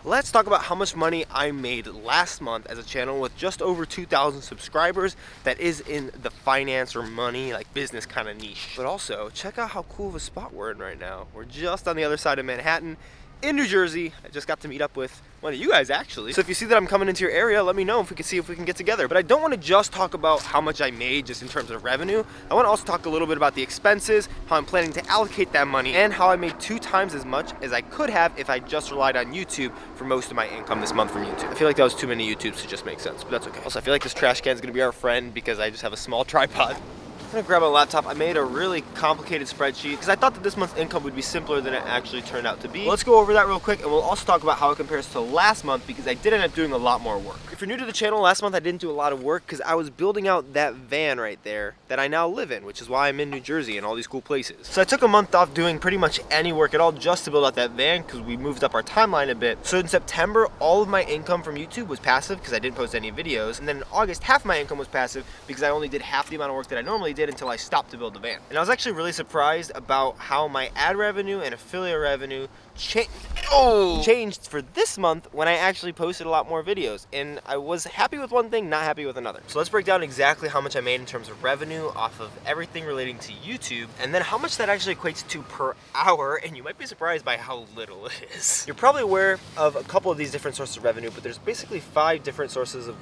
let's talk about how much money I made last month as a channel with just over 2,000 subscribers. That is in the finance or money, like business kind of niche. But also, check out how cool of a spot we're in right now. We're just on the other side of Manhattan in New Jersey. I just got to meet up with one of you guys actually. So if you see that I'm coming into your area, let me know if we can see if we can get together. But I don't want to just talk about how much I made just in terms of revenue. I want to also talk a little bit about the expenses, how I'm planning to allocate that money, and how I made 2 times as much as I could have if I just relied on YouTube for most of my income this month from YouTube. I feel like that was too many YouTubes to just make sense, but that's okay. Also, I feel like this trash can is going to be our friend because I just have a small tripod. I'm gonna grab my laptop. I made a really complicated spreadsheet because I thought that this month's income would be simpler than it actually turned out to be. Let's go over that real quick, and we'll also talk about how it compares to last month because I did end up doing a lot more work. If you're new to the channel, last month I didn't do a lot of work because I was building out that van right there that I now live in, which is why I'm in New Jersey and all these cool places. So I took a month off doing pretty much any work at all just to build out that van because we moved up our timeline a bit. So in September, all of my income from YouTube was passive because I didn't post any videos. And then in August, half my income was passive because I only did half the amount of work that I normally did until I stopped to build the van. And I was actually really surprised about how my ad revenue and affiliate revenue changed for this month when I actually posted a lot more videos. And I was happy with one thing, not happy with another. So let's break down exactly how much I made in terms of revenue off of everything relating to YouTube, and then how much that actually equates to per hour. And you might be surprised by how little it is. You're probably aware of a couple of these different sources of revenue, but there's basically 5 different sources of...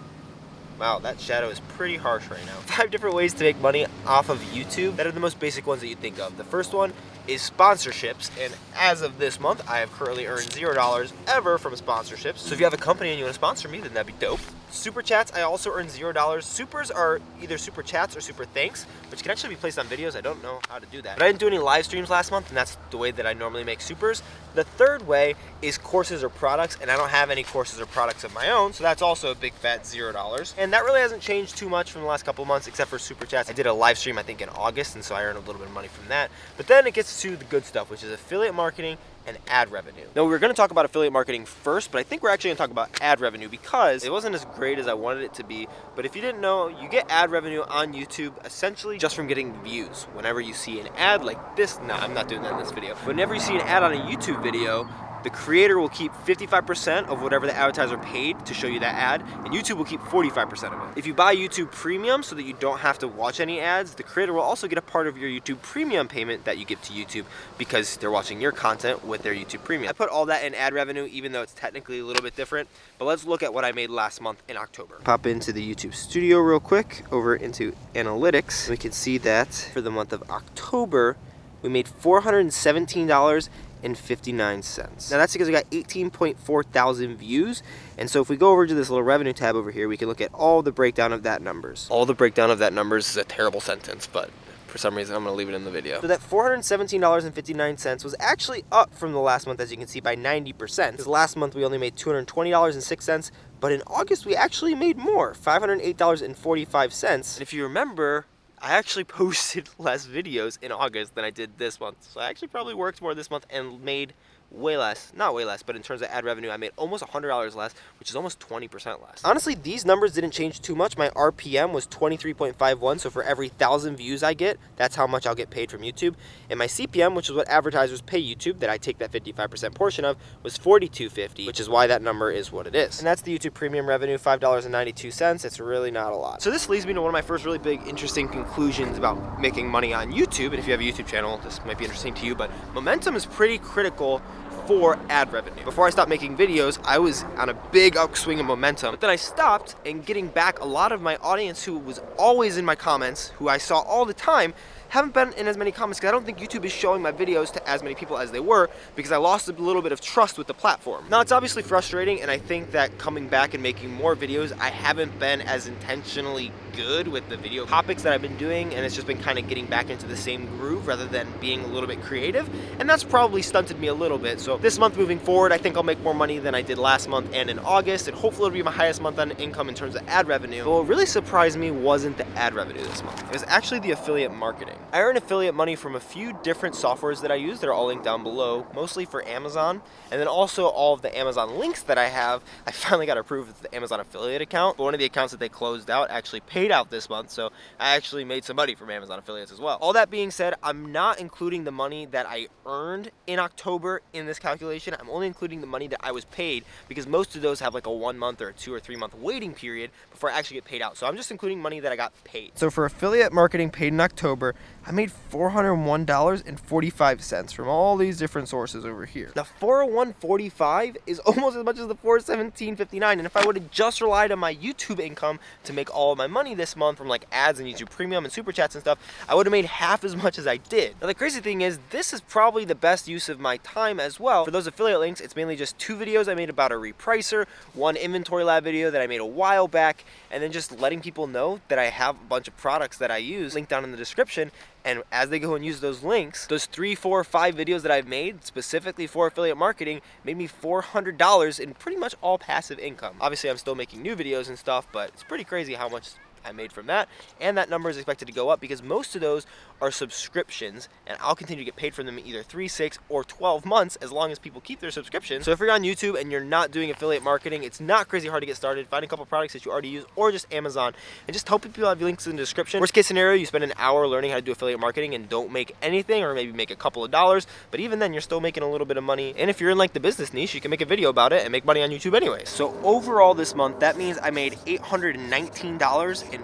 Wow, that shadow is pretty harsh right now. 5 different ways to make money off of YouTube that are the most basic ones that you think of. The first one is sponsorships, and as of this month, I have currently earned $0 ever from sponsorships. So if you have a company and you want to sponsor me, then that'd be dope. Super chats, I also earned $0. Supers are either super chats or super thanks, which can actually be placed on videos. I don't know how to do that. But I didn't do any live streams last month, and that's the way that I normally make supers. The third way is courses or products, and I don't have any courses or products of my own, so that's also a big fat $0. And that really hasn't changed too much from the last couple of months, except for super chats. I did a live stream, I think, in August, and so I earned a little bit of money from that. But then it gets to the good stuff, which is affiliate marketing and ad revenue. Now, we were going to talk about affiliate marketing first, but I think we're actually going to talk about ad revenue because it wasn't as great as I wanted it to be. But if you didn't know, you get ad revenue on YouTube essentially just from getting views. Whenever you see an ad like this, no, I'm not doing that in this video. Whenever you see an ad on a YouTube video, the creator will keep 55% of whatever the advertiser paid to show you that ad, and YouTube will keep 45% of it. If you buy YouTube Premium so that you don't have to watch any ads, the creator will also get a part of your YouTube Premium payment that you give to YouTube because they're watching your content with their YouTube Premium. I put all that in ad revenue, even though it's technically a little bit different, but let's look at what I made last month in October. Pop into the YouTube studio real quick, over into analytics. We can see that for the month of October, we made $417.59. Now that's because we got 18.4 thousand views, and so if we go over to this little revenue tab over here, we can look at all the breakdown of that numbers. All the breakdown of that numbers is a terrible sentence, but for some reason I'm going to leave it in the video. So that $417.59 was actually up from the last month, as you can see, by 90%. Because last month we only made $220.06, but in August we actually made more, $508.45. And if you remember, I actually posted less videos in August than I did this month. So I actually probably worked more this month and made way less, not way less, but in terms of ad revenue, I made almost $100 less, which is almost 20% less. Honestly, these numbers didn't change too much. My RPM was 23.51, so for every 1,000 views I get, that's how much I'll get paid from YouTube. And my CPM, which is what advertisers pay YouTube, that I take that 55% portion of, was $42.50, which is why that number is what it is. And that's the YouTube Premium revenue, $5.92. It's really not a lot. So this leads me to one of my first really big, interesting conclusions about making money on YouTube. And if you have a YouTube channel, this might be interesting to you, but momentum is pretty critical for ad revenue. Before I stopped making videos, I was on a big upswing of momentum, but then I stopped, and getting back a lot of my audience who was always in my comments, who I saw all the time, haven't been in as many comments because I don't think YouTube is showing my videos to as many people as they were because I lost a little bit of trust with the platform. Now, it's obviously frustrating, and I think that coming back and making more videos, I haven't been as intentionally good with the video topics that I've been doing, and it's just been kind of getting back into the same groove rather than being a little bit creative, and that's probably stunted me a little bit. So this month moving forward, I think I'll make more money than I did last month and in August, and hopefully it'll be my highest month on income in terms of ad revenue. But what really surprised me wasn't the ad revenue this month. It was actually the affiliate marketing. I earn affiliate money from a few different softwares that I use that are all linked down below, mostly for Amazon, and then also all of the Amazon links that I have. I finally got approved with the Amazon affiliate account, but one of the accounts that they closed out actually paid out this month, so I actually made some money from Amazon affiliates as well. All that being said, I'm not including the money that I earned in October in this calculation. I'm only including the money that I was paid, because most of those have like a 1 month or a 2 or 3 month waiting period before I actually get paid out. So I'm just including money that I got paid. So for affiliate marketing paid in October, I made $401.45 from all these different sources over here. Now $401.45 is almost as much as the $417.59, and if I would have just relied on my YouTube income to make all of my money this month from like ads and YouTube Premium and Super Chats and stuff, I would have made half as much as I did. Now the crazy thing is, this is probably the best use of my time as well. For those affiliate links, it's mainly just 2 videos I made about a repricer, 1 inventory lab video that I made a while back, and then just letting people know that I have a bunch of products that I use linked down in the description. And as they go and use those links, those 3, 4, 5 videos that I've made specifically for affiliate marketing made me $400 in pretty much all passive income. Obviously, I'm still making new videos and stuff, but it's pretty crazy how much I made from that, and that number is expected to go up because most of those are subscriptions, and I'll continue to get paid from them in either 3, 6, or 12 months as long as people keep their subscription. So if you're on YouTube and you're not doing affiliate marketing, it's not crazy hard to get started. Find a couple products that you already use, or just Amazon, and just tell people have links in the description. Worst case scenario, you spend an hour learning how to do affiliate marketing and don't make anything, or maybe make a couple of dollars, but even then you're still making a little bit of money. And if you're in like the business niche, you can make a video about it and make money on YouTube anyways. So overall this month, that means I made $819.04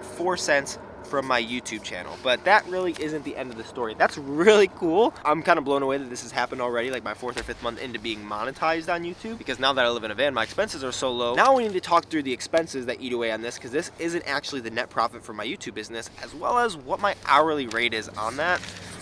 from my YouTube channel. But that really isn't the end of the story. That's really cool. I'm kind of blown away that this has happened already, like my 4th or 5th month into being monetized on YouTube, because now that I live in a van, my expenses are so low. Now we need to talk through the expenses that eat away on this, because this isn't actually the net profit for my YouTube business, as well as what my hourly rate is on that,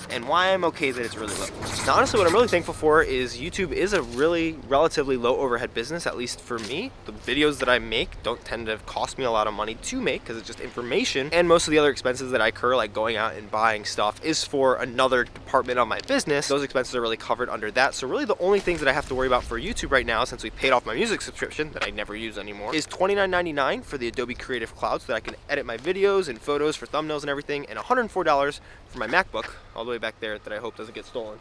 and why I'm okay that it's really low. Now honestly, what I'm really thankful for is YouTube is a really relatively low overhead business, at least for me. The videos that I make don't tend to cost me a lot of money to make because it's just information, and most of the other expenses that I incur, like going out and buying stuff, is for another department of my business. Those expenses are really covered under that. So really the only things that I have to worry about for YouTube right now, since we paid off my music subscription that I never use anymore, is $29.99 for the Adobe Creative Cloud so that I can edit my videos and photos for thumbnails and everything, and $104 for my MacBook, all the way back there, that I hope doesn't get stolen.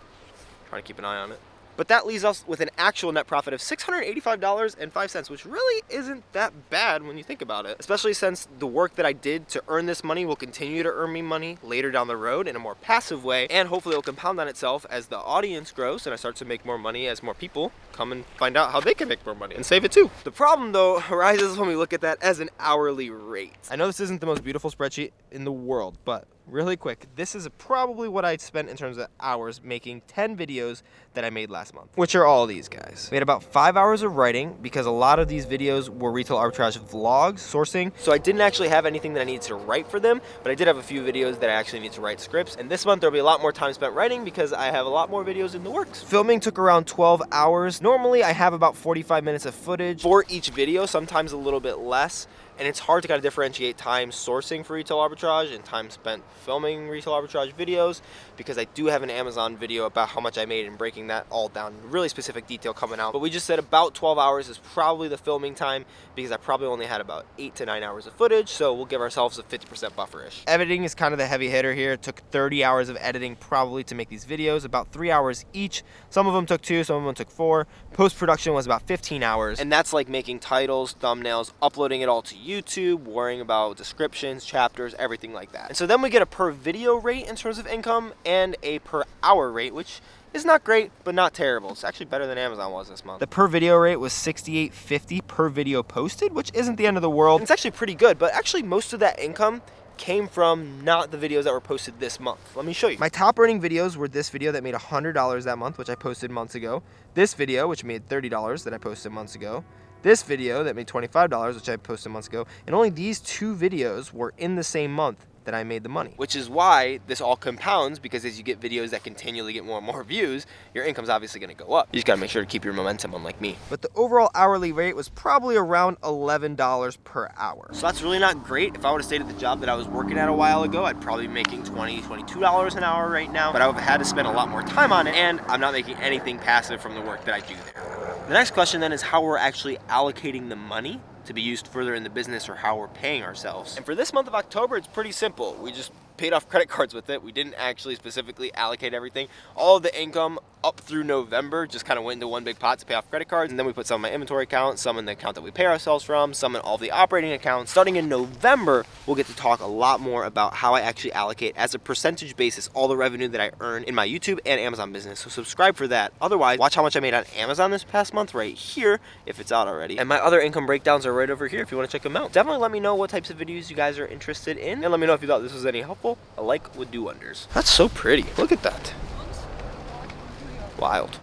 Trying to keep an eye on it. But that leaves us with an actual net profit of $685.05, which really isn't that bad when you think about it, especially since the work that I did to earn this money will continue to earn me money later down the road in a more passive way, and hopefully it'll compound on itself as the audience grows and I start to make more money as more people come and find out how they can make more money and save it too. The problem though arises when we look at that as an hourly rate. I know this isn't the most beautiful spreadsheet in the world, but really quick, this is probably what I spent in terms of hours making 10 videos that I made last month, which are all these guys. We had about 5 hours of writing because a lot of these videos were retail arbitrage vlogs, sourcing, so I didn't actually have anything that I needed to write for them, but I did have a few videos that I actually need to write scripts, and this month there'll be a lot more time spent writing because I have a lot more videos in the works. Filming took around 12 hours. Normally I have about 45 minutes of footage for each video, sometimes a little bit less. And it's hard to kind of differentiate time sourcing for retail arbitrage and time spent filming retail arbitrage videos, because I do have an Amazon video about how much I made and breaking that all down in really specific detail coming out. But we just said about 12 hours is probably the filming time, because I probably only had about 8 to 9 hours of footage, so we'll give ourselves a 50% buffer-ish. Editing is kind of the heavy hitter here. It took 30 hours of editing probably to make these videos, about 3 hours each. Some of them took 2, some of them took 4. Post-production was about 15 hours, and that's like making titles, thumbnails, uploading it all to YouTube, worrying about descriptions, chapters, everything like that. And so then we get a per video rate in terms of income and a per hour rate, which is not great, but not terrible. It's actually better than Amazon was this month. The per video rate was $68.50 per video posted, which isn't the end of the world. It's actually pretty good, but actually most of that income came from not the videos that were posted this month. Let me show you. My top earning videos were this video that made $100 that month, which I posted months ago. This video, which made $30 that I posted months ago. This video that made $25, which I posted months ago. And only these 2 videos were in the same month that I made the money. Which is why this all compounds, because as you get videos that continually get more and more views, your income's obviously gonna go up. You just gotta make sure to keep your momentum, unlike me. But the overall hourly rate was probably around $11 per hour. So that's really not great. If I would've stayed at the job that I was working at a while ago, I'd probably be making $20, $22 an hour right now, but I would've had to spend a lot more time on it, and I'm not making anything passive from the work that I do there. The next question then is how we're actually allocating the money to be used further in the business, or how we're paying ourselves. And for this month of October, it's pretty simple. We just paid off credit cards with it. We didn't actually specifically allocate everything. All of the income up through November just kind of went into one big pot to pay off credit cards. And then we put some in my inventory account, some in the account that we pay ourselves from, some in all the operating accounts. Starting in November, we'll get to talk a lot more about how I actually allocate as a percentage basis all the revenue that I earn in my YouTube and Amazon business. So subscribe for that. Otherwise, watch how much I made on Amazon this past month right here, if it's out already. And my other income breakdowns are right over here if you want to check them out. Definitely let me know what types of videos you guys are interested in. And let me know if you thought this was any helpful. A like would do wonders. That's so pretty. Look at that. Wild.